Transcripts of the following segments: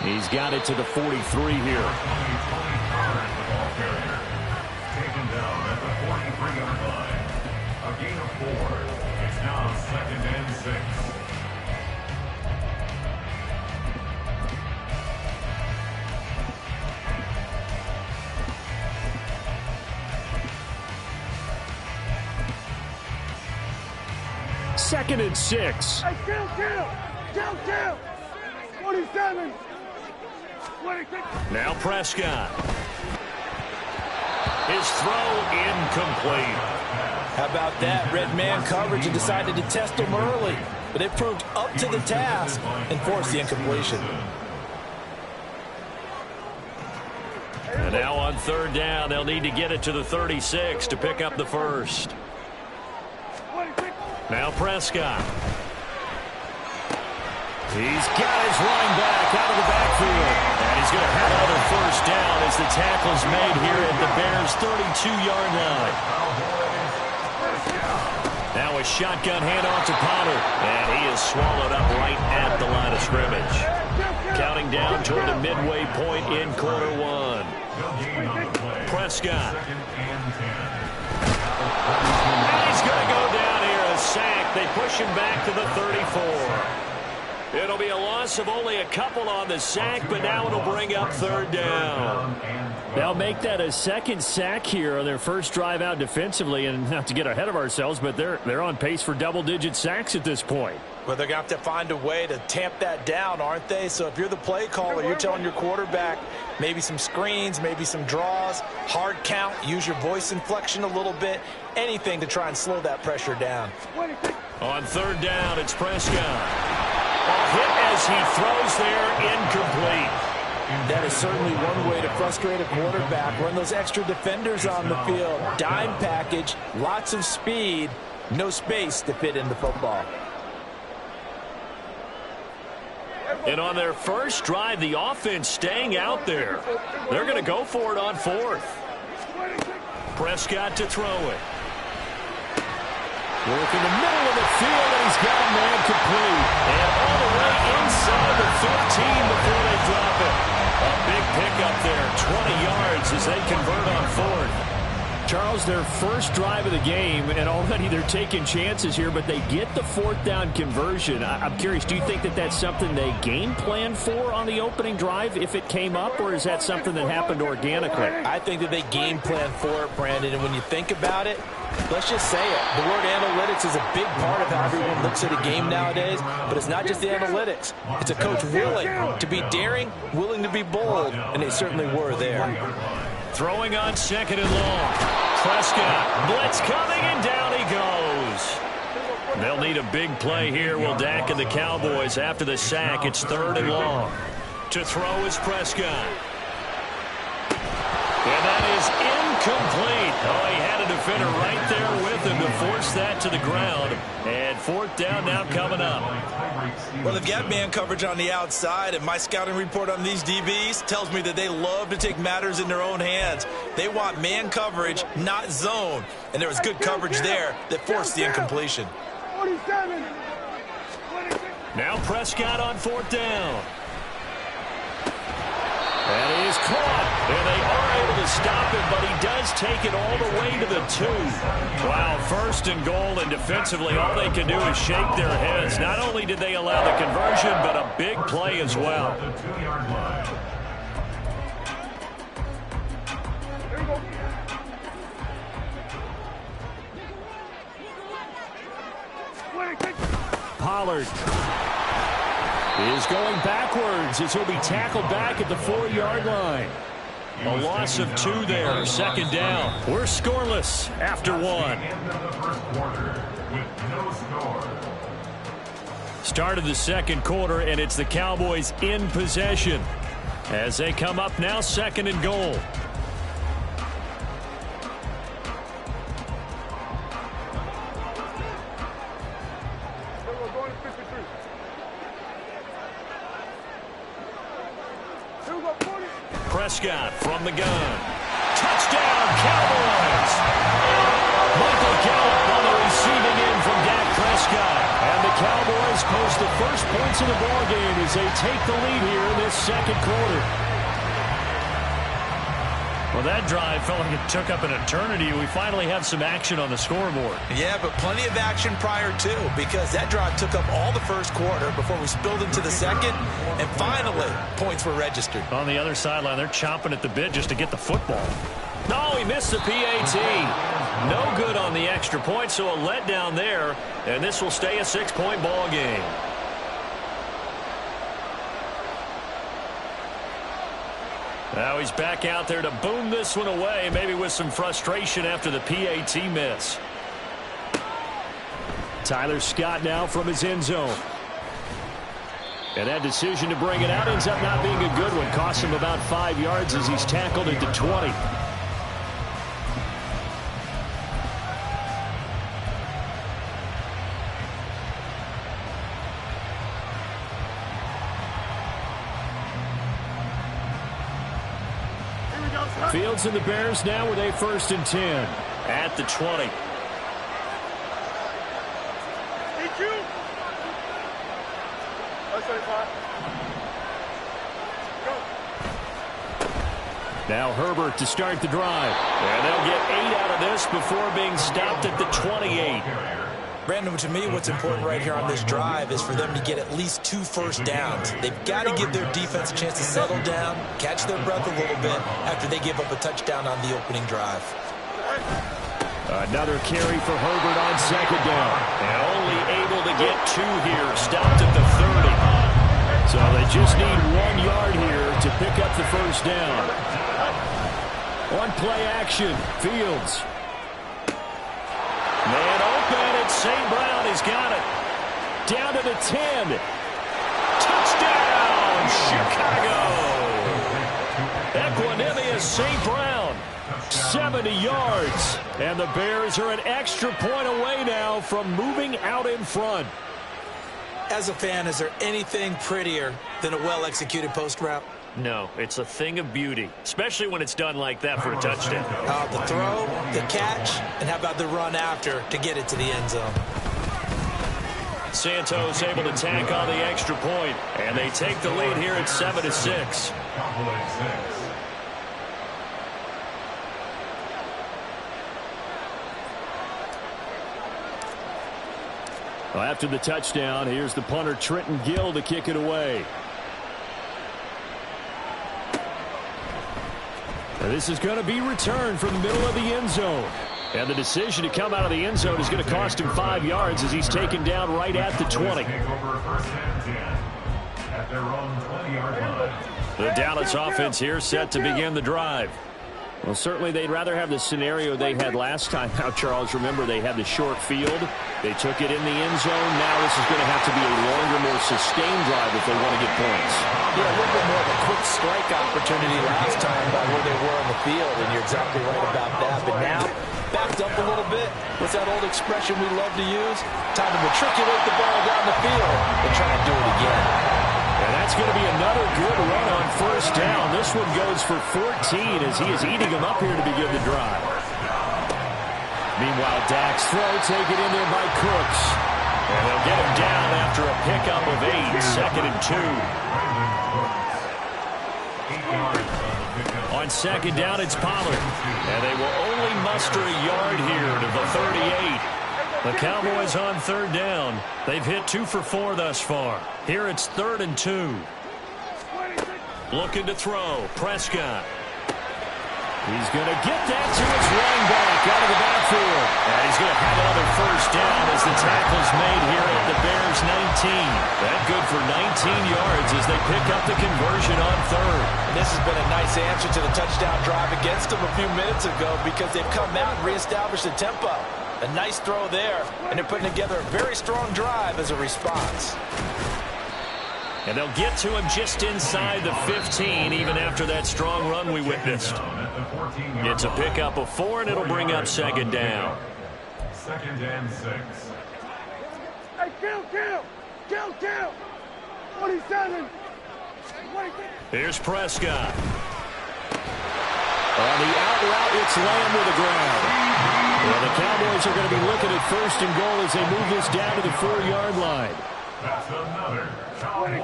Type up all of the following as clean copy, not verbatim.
He's got it to the 43 here. Taken down at the 43-yard line. A gain of 4. It's now 2nd and 6. Second and 6. Hey, kill. 47. 26. Now Prescott. His throw incomplete. How about that? Red man coverage and decided to test him early. But it proved up to the task and forced the incompletion. And now on 3rd down, they'll need to get it to the 36 to pick up the first. Now Prescott. He's got his running back out of the backfield. And he's going to have another first down as the tackle's made here at the Bears' 32-yard line. Now a shotgun handoff to Pollard. And he is swallowed up right at the line of scrimmage. Counting down toward the midway point in quarter 1. Prescott. And he's going to go down here, a sack. They push him back to the 34. It'll be a loss of only a couple on the sack, but now it'll bring up 3rd down. They'll make that a second sack here on their first drive out defensively, and not to get ahead of ourselves, but they're on pace for double-digit sacks at this point. Well, they're going to have to find a way to tamp that down, aren't they? So if you're the play caller, you're telling your quarterback maybe some screens, maybe some draws, hard count, use your voice inflection a little bit, anything to try and slow that pressure down. On 3rd down, it's Prescott. A hit as he throws there, incomplete. That is certainly one way to frustrate a quarterback. Run those extra defenders on the field. Dime package, lots of speed, no space to fit in the football. And on their first drive, the offense staying out there. They're going to go for it on 4th. Prescott to throw it. Work in the middle of the field, and he's got a man complete. And all the way inside the 15 before they drop it. A big pickup there, 20 yards as they convert on 4th. Charles, their first drive of the game, and already they're taking chances here, but they get the 4th down conversion. I'm curious, do you think that that's something they game planned for on the opening drive if it came up, or is that something that happened organically? I think that they game planned for it, Brandon, and when you think about it, let's just say it. The word analytics is a big part of how everyone looks at a game nowadays, but it's not just the analytics. It's a coach willing to be daring, willing to be bold, and they certainly were there. Throwing on 2nd and long. Prescott, blitz coming, and down he goes. They'll need a big play here, will Dak and the Cowboys. After the sack, it's 3rd and long. To throw is Prescott. And that is incomplete. Oh, he had a defender right there with him to force that to the ground. And 4th down now coming up. Well, they've got man coverage on the outside, and my scouting report on these DBs tells me that they love to take matters in their own hands. They want man coverage, not zone. And there was good coverage there that forced the incompletion. 47. Now Prescott on 4th down. And he is caught, and they are able to stop him, but he does take it all the way to the 2. Wow, 1st and goal, and defensively all they can do is shake their heads. Not only did they allow the conversion, but a big play as well. Pollard is going backwards as he'll be tackled back at the 4-yard line. A loss of 2 there, 2nd down. We're scoreless after 1. Start of the 2nd quarter, and it's the Cowboys in possession as they come up now 2nd and goal. Prescott from the gun. Touchdown, Cowboys! Michael Gallup on the receiving end from Dak Prescott. And the Cowboys post the first points of the ball game as they take the lead here in this second quarter. Well, that drive felt like it took up an eternity. We finally have some action on the scoreboard. Yeah, but plenty of action prior to, because that drive took up all the first quarter before we spilled into the second, and finally, points were registered. On the other sideline, they're chomping at the bit just to get the football. No, he missed the PAT. No good on the extra point, so a letdown there, and this will stay a 6-point ball game. Now he's back out there to boom this one away, maybe with some frustration after the PAT miss. Tyler Scott now from his end zone. And that decision to bring it out ends up not being a good one. Costs him about 5 yards as he's tackled at the 20. Fields and the Bears now with a 1st and 10 at the 20. Now Herbert to start the drive. And they'll get 8 out of this before being stopped at the 28. Brandon, to me, what's important right here on this drive is for them to get at least 2 first downs. They've got to give their defense a chance to settle down, catch their breath a little bit after they give up a touchdown on the opening drive. Another carry for Herbert on 2nd down. And only able to get 2 here. Stopped at the 30. So they just need 1 yard here to pick up the first down. On play action, Fields. Man open, it's St. Brown. He's got it. Down to the 10. Touchdown, Chicago. Equanimous St. Brown. 70 yards. And the Bears are an extra point away now from moving out in front. As a fan, is there anything prettier than a well-executed post route? No, it's a thing of beauty, especially when it's done like that for a touchdown. The throw, the catch, and how about the run after to get it to the end zone? Santos able to tack on the extra point, and they take the lead here at 7-6. Well, after the touchdown, here's the punter Trenton Gill to kick it away. And this is going to be returned from the middle of the end zone. And the decision to come out of the end zone is going to cost him 5 yards as he's taken down right at the 20. The Dallas offense here set to begin the drive. Well, certainly they'd rather have the scenario they had last time out, Charles. Remember, they had the short field. They took it in the end zone. Now this is going to have to be a longer, more sustained drive if they want to get points. Yeah, a little bit more of a quick strike opportunity last time by where they were on the field, and you're exactly right about that. But now, backed up a little bit. What's that old expression we love to use? Time to matriculate the ball down the field and try to do it again. And that's going to be another good run on 1st down. This one goes for 14 as he is eating them up here to begin the drive. Meanwhile, Dak's throw taken in there by Cooks. And they'll get him down after a pickup of 8, 2nd and 2. On 2nd down, it's Pollard. And they will only muster a yard here to the 38. The Cowboys on 3rd down. They've hit 2 for 4 thus far. Here it's 3rd and 2. Looking to throw. Prescott. He's going to get that to his running back out of the backfield. And he's going to have another 1st down as the tackle's made here at the Bears 19. That good for 19 yards as they pick up the conversion on 3rd. This has been a nice answer to the touchdown drive against them a few minutes ago because they've come out and reestablished the tempo. A nice throw there, and they're putting together a very strong drive as a response. And they'll get to him just inside the 15, even after that strong run we witnessed. It's a pickup of 4, and it'll bring up 2nd down. 2nd and 6. Hey, kill! 47! Here's Prescott. On the out route, it's Lamb with the ground. Well, the Cowboys are going to be looking at 1st and goal as they move this down to the 4-yard line. That's another Cowboys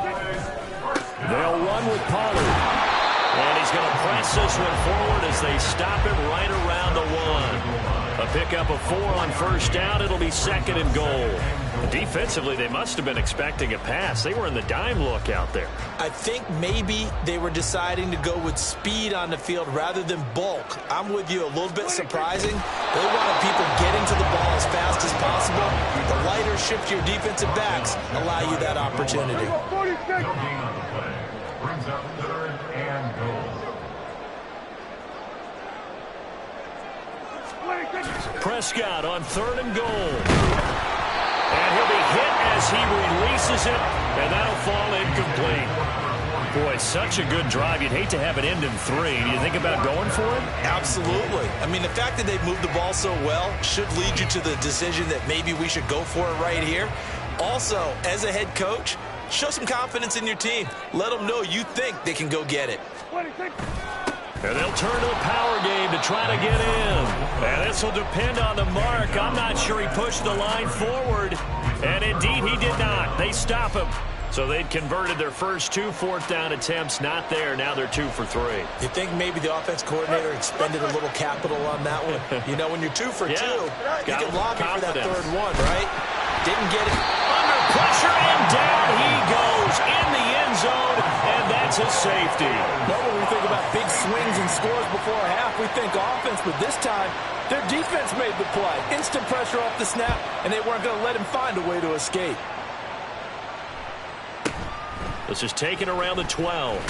first down. They'll run with Pollard. And he's going to press this one forward as they stop him right around the 1. A pickup of 4 on 1st down. It'll be 2nd and goal. Defensively, they must have been expecting a pass. They were in the dime look out there. I think maybe they were deciding to go with speed on the field rather than bulk. I'm with you, a little bit surprising. They wanted people getting to the ball as fast as possible. The lighter, shiftier defensive backs allow you that opportunity. No gain on the play. Brings up 3rd and goal. Prescott on 3rd and goal. And he'll be hit as he releases it, and that'll fall incomplete. Boy, such a good drive. You'd hate to have it end in 3. Do you think about going for it? Absolutely. I mean, the fact that they've moved the ball so well should lead you to the decision that maybe we should go for it right here. Also, as a head coach, show some confidence in your team. Let them know you think they can go get it. And they'll turn to a power game to try to get in. And this will depend on the mark. I'm not sure he pushed the line forward. And indeed, he did not. They stop him. So they'd converted their first 2 4th-down attempts. Not there. Now they're 2 for 3. You think maybe the offense coordinator expended a little capital on that one? You know, when you're 2 for 2, you can lobby for that 3rd one, right? Didn't get it. Under pressure, and down he goes in the end zone, and that's a safety. But when we think about big swings and scores before a half, we think offense, but this time, their defense made the play. Instant pressure off the snap, and they weren't going to let him find a way to escape. This is taken around the 12.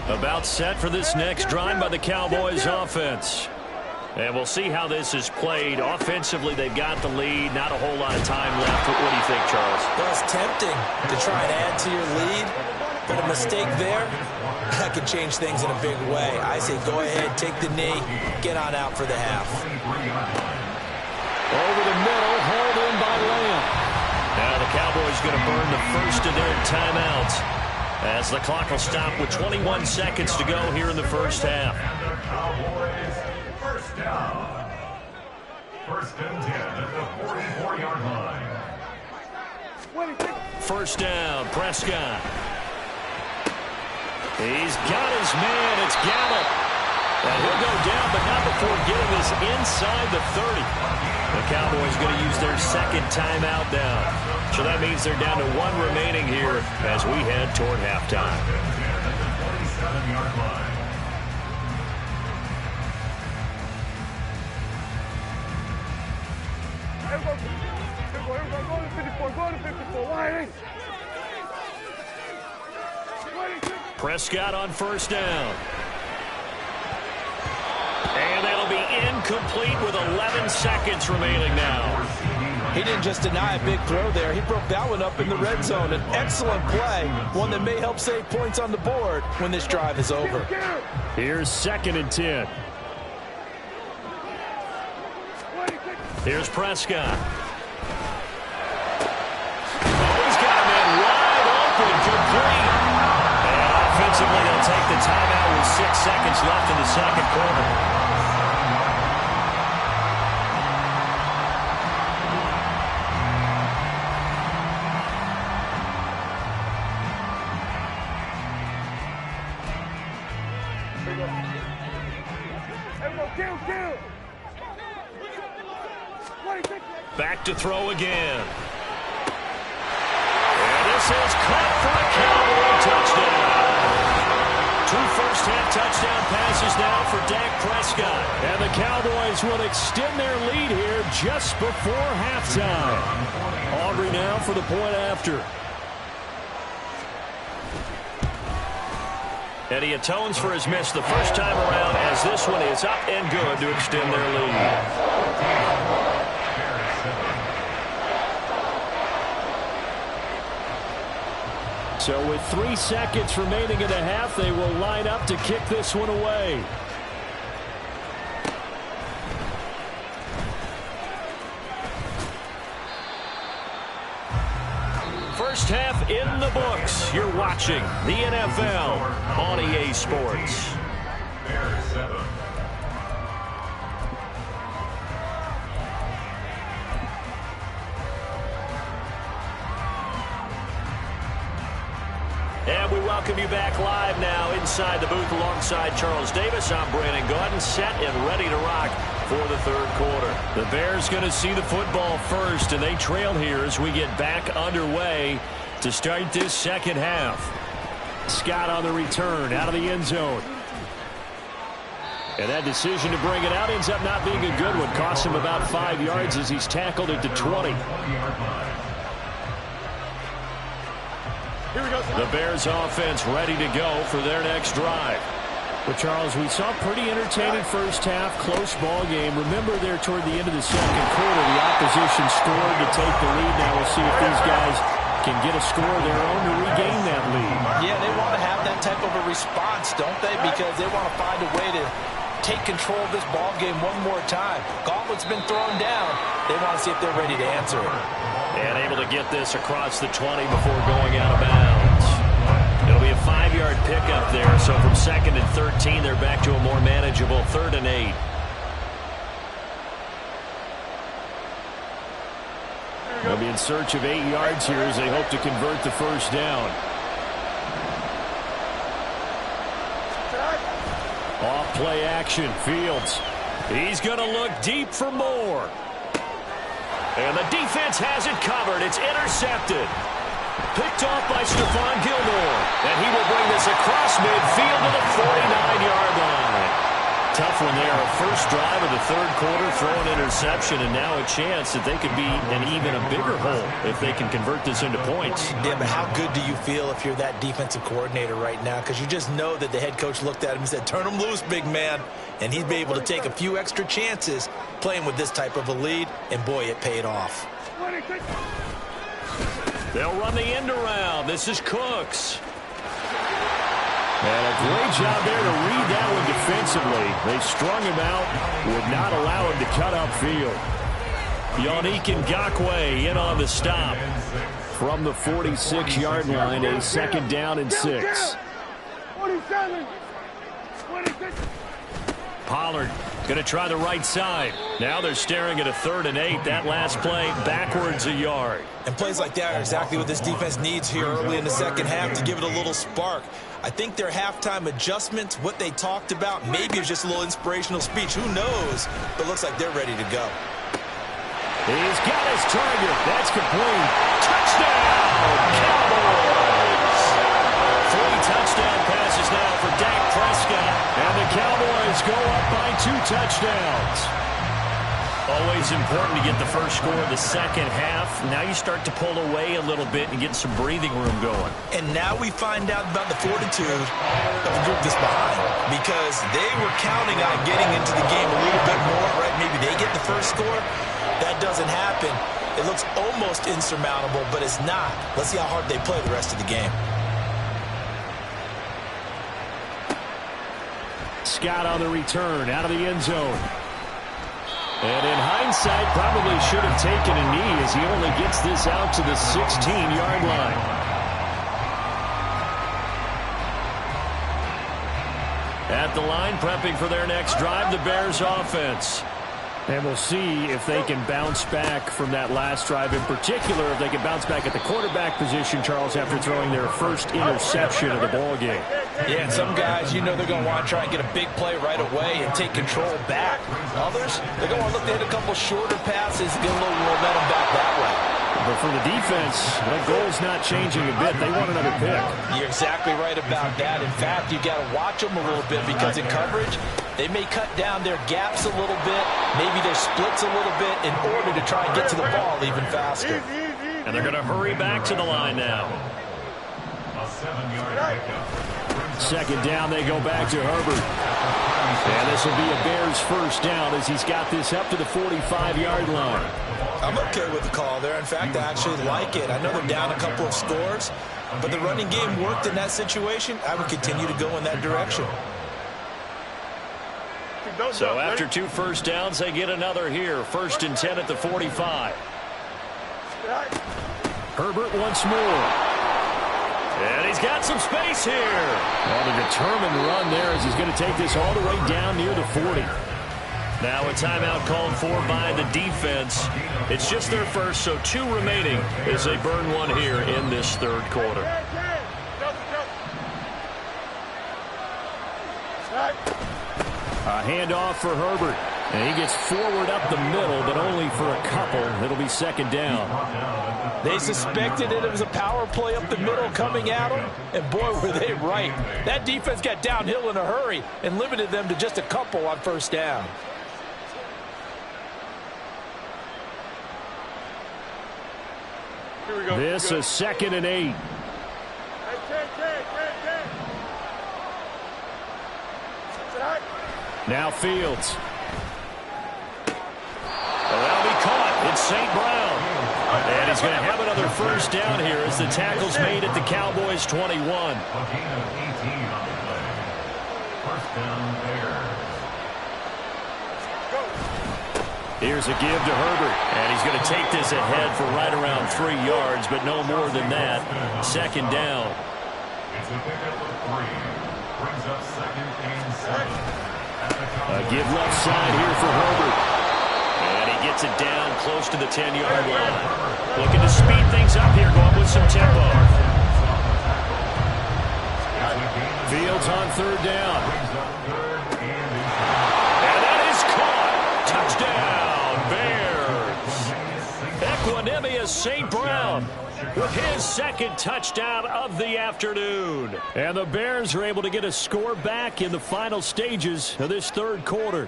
About set for this next drive by the Cowboys offense. And we'll see how this is played. Offensively, they've got the lead. Not a whole lot of time left. What do you think, Charles? Well, it's tempting to try and add to your lead, but a mistake there, that could change things in a big way. I say go ahead, take the knee, get on out for the half. Over the middle, hauled in by Lamb. Now the Cowboys going to burn the first of their timeouts, as the clock will stop with 21 seconds to go here in the first half. And the Cowboys first down. 1st and 10 at the 44-yard line. First down, Prescott. He's got his man. It's Gallup. And he'll go down, but not before getting this inside the 30. The Cowboys going to use their 2nd timeout now. So that means they're down to 1 remaining here as we head toward halftime. 47-yard line. Go to 54. Why? Prescott on first down. And that'll be incomplete with 11 seconds remaining now. He didn't just deny a big throw there. He broke that one up in the red zone. An excellent play, one that may help save points on the board when this drive is over. Here's 2nd and 10. Here's Prescott. Oh, he's got a man wide open, complete. And offensively, they'll take the timeout with 6 seconds left in the 2nd quarter. Back to throw again. And this is caught for a Cowboy touchdown. 2 first-half touchdown passes now for Dak Prescott. And the Cowboys will extend their lead here just before halftime. Aubrey now for the point after. And he atones for his miss the first time around, as this one is up and good to extend their lead. So with 3 seconds remaining in the half, they will line up to kick this one away. First half in the books. You're watching the NFL on EA Sports. Bears 7. And we welcome you back live now inside the booth alongside Charles Davis. I'm Brandon Gaudin, set and ready to rock for the third quarter. The Bears going to see the football first, and they trail here as we get back underway to start this second half. Scott on the return out of the end zone. And that decision to bring it out ends up not being a good one. Costs him about 5 yards as he's tackled at the 20. Here we go. The Bears offense ready to go for their next drive. Well, Charles, we saw a pretty entertaining first half, close ball game. Remember there toward the end of the second quarter, the opposition scored to take the lead. Now we'll see if these guys can get a score of their own to regain that lead. Yeah, they want to have that type of a response, don't they? Because they want to find a way to take control of this ball game one more time. Gauntlet's been thrown down. They want to see if they're ready to answer it. And able to get this across the 20 before going out of bounds. It'll be a 5-yard pickup there. So from 2nd and 13, they're back to a more manageable 3rd and 8. They'll be in search of 8 yards here as they hope to convert the first down. Off play action, Fields. He's going to look deep for more. And the defense has it covered. It's intercepted. Picked off by Stephon Gilmore. And he will bring this across midfield to the 49-yard line. Tough one there. First drive of the third quarter, throw an interception, and now a chance that they could be in even a bigger hole if they can convert this into points. Yeah, but how good do you feel if you're that defensive coordinator right now? Because you just know that the head coach looked at him and said, turn him loose, big man. And he'd be able to take a few extra chances playing with this type of a lead, and boy, it paid off. They'll run the end around. This is Cooks. And a great job there to read that one defensively. They strung him out, would not allow him to cut upfield. Yannick Ngakoue in on the stop. From the 46-yard line, a 2nd down and 6. 27, 26. Pollard going to try the right side. Now they're staring at a 3rd and 8. That last play backwards a yard. And plays like that are exactly what this defense needs here early in the second half to give it a little spark. I think their halftime adjustments, what they talked about, maybe it's just a little inspirational speech. Who knows? But looks like they're ready to go. He's got his target. That's complete. Touchdown, Cowboys! 3 touchdown passes now for Dak Prescott. And the Cowboys go up by 2 touchdowns. Always important to get the first score of the second half. Now you start to pull away a little bit and get some breathing room going. And now we find out about the fortitude of the group that's behind. Because they were counting on getting into the game a little bit more, right? Maybe they get the first score. That doesn't happen. It looks almost insurmountable, but it's not. Let's see how hard they play the rest of the game. Scott on the return out of the end zone. And in hindsight, probably should have taken a knee as he only gets this out to the 16-yard line. At the line, prepping for their next drive, the Bears offense. And we'll see if they can bounce back from that last drive. In particular, if they can bounce back at the quarterback position, Charles, after throwing their first interception of the ballgame. Yeah, and some guys, you know they're going to want to try and get a big play right away and take control back. Others, they're going to want to look to hit a couple shorter passes, get a little momentum back that way. But for the defense, that goal's not changing a bit. They want another pick. You're exactly right about that. In fact, you've got to watch them a little bit because in coverage, they may cut down their gaps a little bit, maybe their splits a little bit in order to try and get to the ball even faster. And they're going to hurry back to the line now. A 7-yard pickup. 2nd down, they go back to Herbert. And this will be a Bears first down as he's got this up to the 45-yard line. I'm okay with the call there. In fact, I actually like it. I know they're down a couple of scores, but the running game worked in that situation. I would continue to go in that direction. So after 2 first downs, they get another here. 1st and 10 at the 45. Herbert once more. And he's got some space here. Well, the determined run there as he's going to take this all the way down near the 40. Now a timeout called for by the defense. It's just their first, so 2 remaining as they burn one here in this third quarter. A handoff for Herbert. And he gets forward up the middle, but only for a couple. It'll be second down. They suspected it was a power play up the middle coming at them, and boy, were they right. That defense got downhill in a hurry and limited them to just a couple on first down. Here we go. This is 2nd and 8. Now Fields. Well, that'll be caught. It's St. Brown. And he's going to have another first down here as the tackle's made at the Cowboys' 21. A gain of 18 on the play. First down there. Here's a give to Herbert. And he's going to take this ahead for right around 3 yards, but no more than that. Second down. It's a pickup of 3. Brings up 2nd and 7. A give left side here for Herbert. And he gets it down close to the 10-yard line. Looking to speed things up here, going with some tempo. Fields on 3rd down. And that is caught. Touchdown, Bears. Equanimous St. Brown with his 2nd touchdown of the afternoon. And the Bears are able to get a score back in the final stages of this third quarter.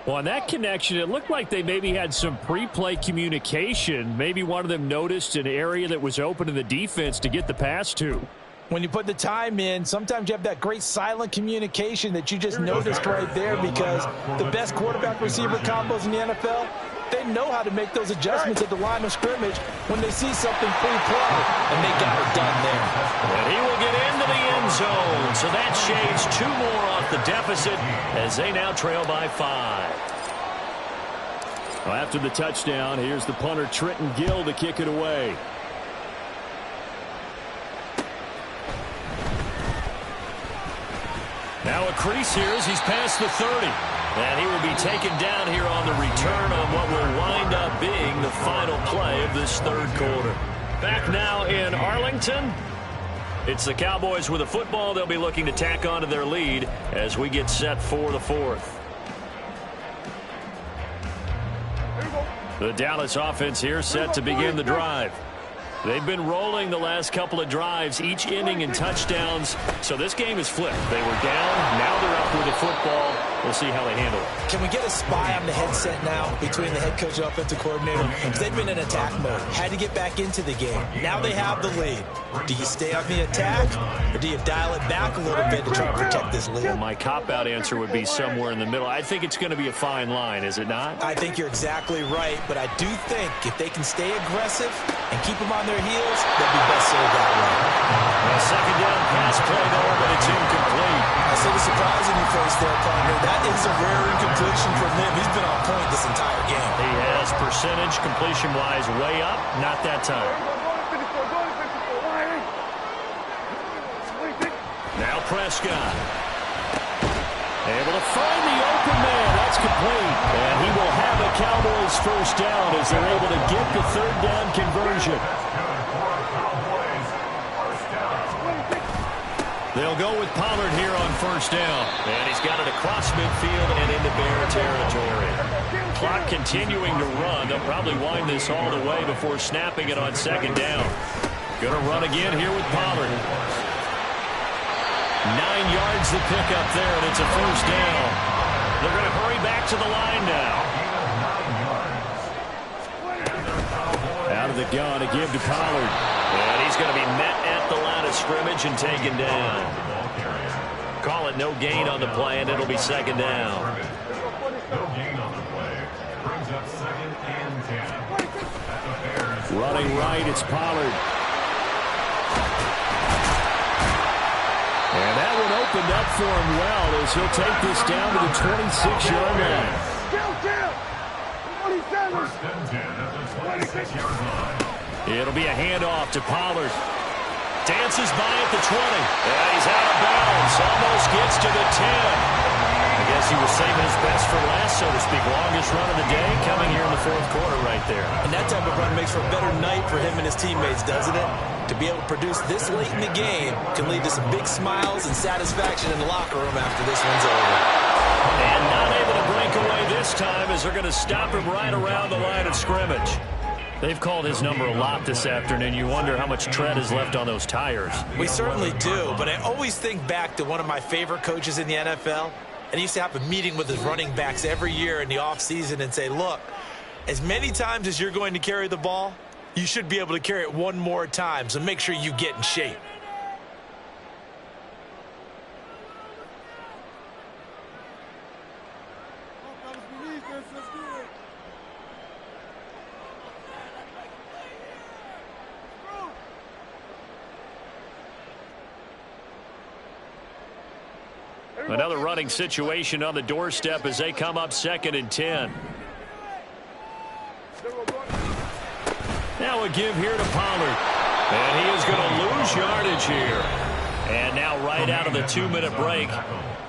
Well, on that connection, it looked like they maybe had some pre-play communication. Maybe one of them noticed an area that was open in the defense to get the pass to. When you put the time in, sometimes you have that great silent communication that you just noticed right there, because the best quarterback-receiver combos in the NFL, they know how to make those adjustments at the line of scrimmage when they see something pre-play, and they got it done there. And he will get into the end zone, so that shades 2 more off the deficit as they now trail by 5. Well, after the touchdown, here's the punter Trenton Gill to kick it away. Now a crease here as he's past the 30. And he will be taken down here on the return on what will wind up being the final play of this third quarter. Back now in Arlington. It's the Cowboys with a football. They'll be looking to tack on to their lead as we get set for the 4th. The Dallas offense here set to begin the drive. They've been rolling the last couple of drives, each ending in touchdowns. So this game is flipped. They were down. Now they're up with the football. We'll see how they handle it. Can we get a spy on the headset now between the head coach and offensive coordinator? Because they've been in attack mode. Had to get back into the game. Now they have the lead. Do you stay on the attack, or do you dial it back a little bit to try to protect this lead? Well, my cop-out answer would be somewhere in the middle. I think it's going to be a fine line, is it not? I think you're exactly right, but I do think if they can stay aggressive and keep them on their heels, they'll be best served that way. A second down pass play there, but it's incomplete. I see the surprise in your face there, partner. That is a rare incompletion from him. He's been on point this entire game. He has percentage completion-wise way up. Not that time. Now Prescott. Able to find the open man. That's complete. And he will have a Cowboys first down as they're able to get the third down conversion. They'll go with Pollard here on first down. And he's got it across midfield and into Bear territory. Clock continuing to run. They'll probably wind this all the way before snapping it on second down. Going to run again here with Pollard. 9 yards the pickup there, and it's a first down. They're going to hurry back to the line now. Out of the gun, a give to Pollard. And he's going to be met at the line of scrimmage and taken down. Call it no gain on the play, and it'll be second down. No gain on the play. Brings up 2nd and 10. Running right, it's Pollard. And that one opened up for him well as he'll take this down to the 26-yard line. Down, 27. First and 10 at the 26-yard line. It'll be a handoff to Pollard. Dances by at the 20. And he's out of bounds. Almost gets to the 10. I guess he was saving his best for last, so to speak. Longest run of the day coming here in the fourth quarter right there. And that type of run makes for a better night for him and his teammates, doesn't it? To be able to produce this late in the game can lead to some big smiles and satisfaction in the locker room after this one's over. And not able to break away this time as they're going to stop him right around the line of scrimmage. They've called his number a lot this afternoon. You wonder how much tread is left on those tires. We certainly do, but I always think back to one of my favorite coaches in the NFL. And he used to have a meeting with his running backs every year in the offseason and say, look, as many times as you're going to carry the ball, you should be able to carry it one more time, so make sure you get in shape. Another running situation on the doorstep as they come up 2nd and 10. Now a give here to Pollard. And he is going to lose yardage here. And now right out of the 2-minute break,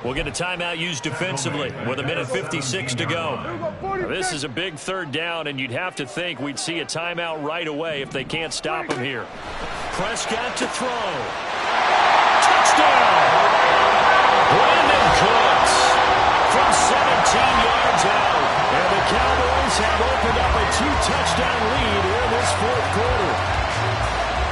we'll get a timeout used defensively with 1:56 to go. Now, this is a big 3rd down, and you'd have to think we'd see a timeout right away if they can't stop him here. Prescott to throw. Touchdown! Brandon Cooks from 17 yards out. And the Cowboys have opened up a 2-touchdown lead here in this fourth quarter.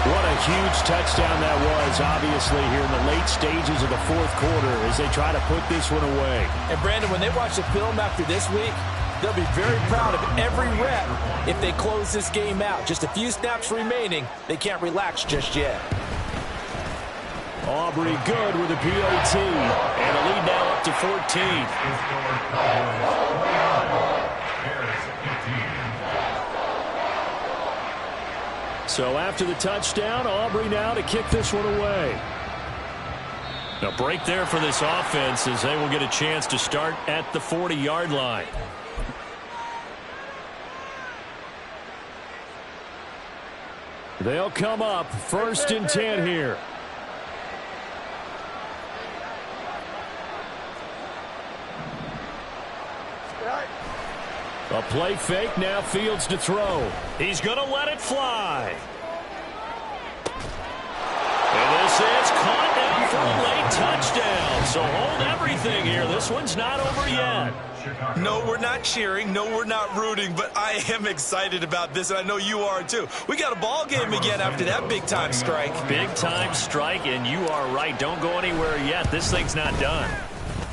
What a huge touchdown that was, obviously, here in the late stages of the fourth quarter as they try to put this one away. And, Brandon, when they watch the film after this week, they'll be very proud of every rep if they close this game out. Just a few snaps remaining. They can't relax just yet. Aubrey good with a PAT. And a lead now up to 14. So after the touchdown, Aubrey now to kick this one away. A break there for this offense as they will get a chance to start at the 40-yard line. They'll come up 1st and 10 here. A play fake, now Fields to throw. He's going to let it fly. And this is caught down for a late touchdown. So hold everything here. This one's not over yet. No, we're not cheering. No, we're not rooting. But I am excited about this, and I know you are too. We got a ball game again after that big-time strike. Big-time strike, and you are right. Don't go anywhere yet. This thing's not done.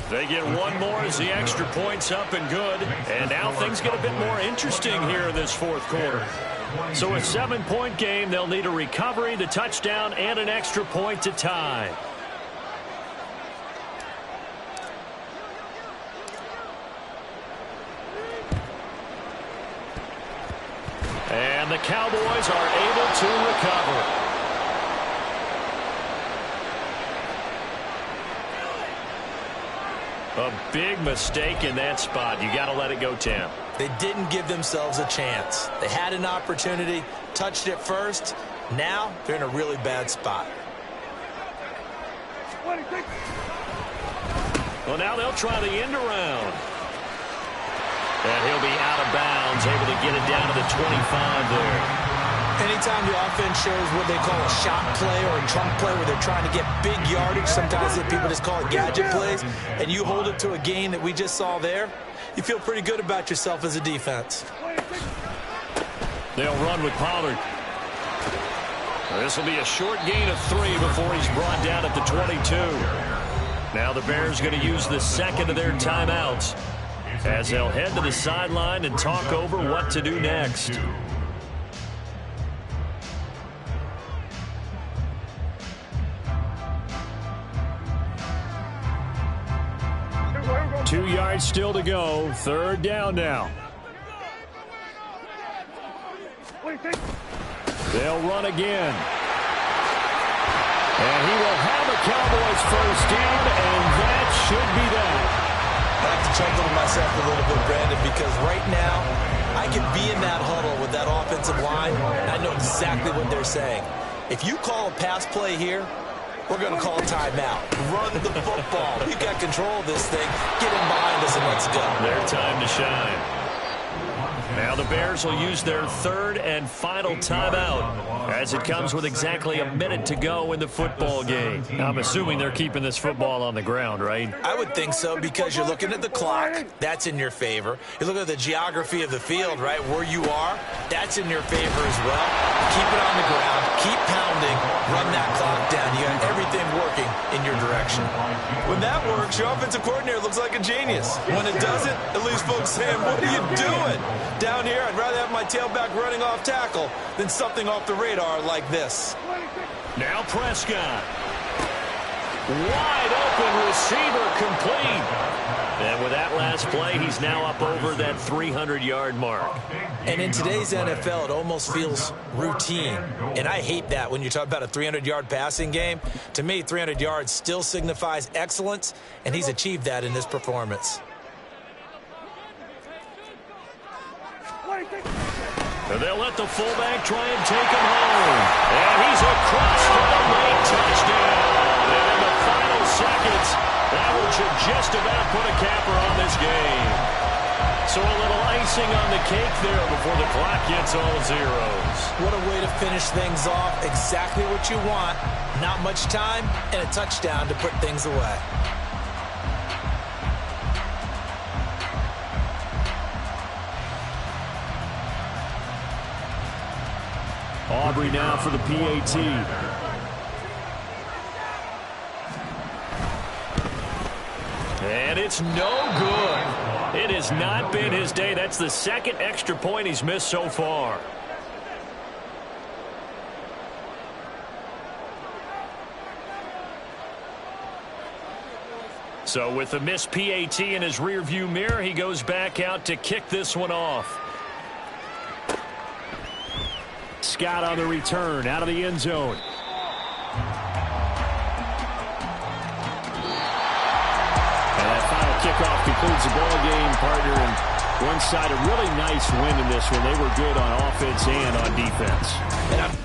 They get one more as the extra point's up and good. And now things get a bit more interesting here in this fourth quarter. So a 7-point game, they'll need a recovery, the touchdown, and an extra point to tie. And the Cowboys are able to recover. A big mistake in that spot. You got to let it go, Tim. They didn't give themselves a chance. They had an opportunity, touched it first. Now they're in a really bad spot. Well, now they'll try the end around. And he'll be out of bounds, able to get it down to the 25 there. Anytime the offense shows what they call a shot play or a trunk play where they're trying to get big yardage, sometimes people just call it gadget plays, and you hold it to a gain that we just saw there, you feel pretty good about yourself as a defense. They'll run with Pollard. This will be a short gain of 3 before he's brought down at the 22. Now the Bears going to use the second of their timeouts as they'll head to the sideline and talk over what to do next. Two yards still to go. 3rd down now. They'll run again. And he will have a Cowboys 1st down, and that should be that. I have to chuckle to myself a little bit, Brandon, because right now I I can be in that huddle with that offensive line, and I know exactly what they're saying. If you call a pass play here, we're going to call timeout. Run the football. We've got control of this thing. Get in behind us and let's go. Their time to shine. Now the Bears will use their third and final timeout as it comes with exactly a minute to go in the football game. I'm assuming they're keeping this football on the ground, right? I would think so, because you're looking at the clock. That's in your favor. You're looking at the geography of the field, right? Where you are, that's in your favor as well. Keep it on the ground. Keep pounding. Run that clock down. You got everything working in your direction. When that works, your offensive coordinator looks like a genius. When it doesn't, at least folks saying, what are you doing? Down here, I'd rather have my tailback running off tackle than something off the radar like this. Now Prescott. Wide open receiver, complete. And with that last play, he's now up over that 300-yard mark. And in today's NFL, it almost feels routine. And I hate that when you talk about a 300-yard passing game. To me, 300 yards still signifies excellence, and he's achieved that in this performance. And they'll let the fullback try and take him home. And he's across for the late touchdown. And in the final seconds, that one should just about put a capper on this game. So a little icing on the cake there before the clock gets all zeros. What a way to finish things off. Exactly what you want. Not much time and a touchdown to put things away. Aubrey now for the PAT. And it's no good. It has not been his day. That's the second extra point he's missed so far. So with the missed PAT in his rearview mirror, he goes back out to kick this one off. Scott on the return, out of the end zone. And that final kickoff concludes the ball game, partner. And one side, a really nice win in this one. They were good on offense and on defense. And I'm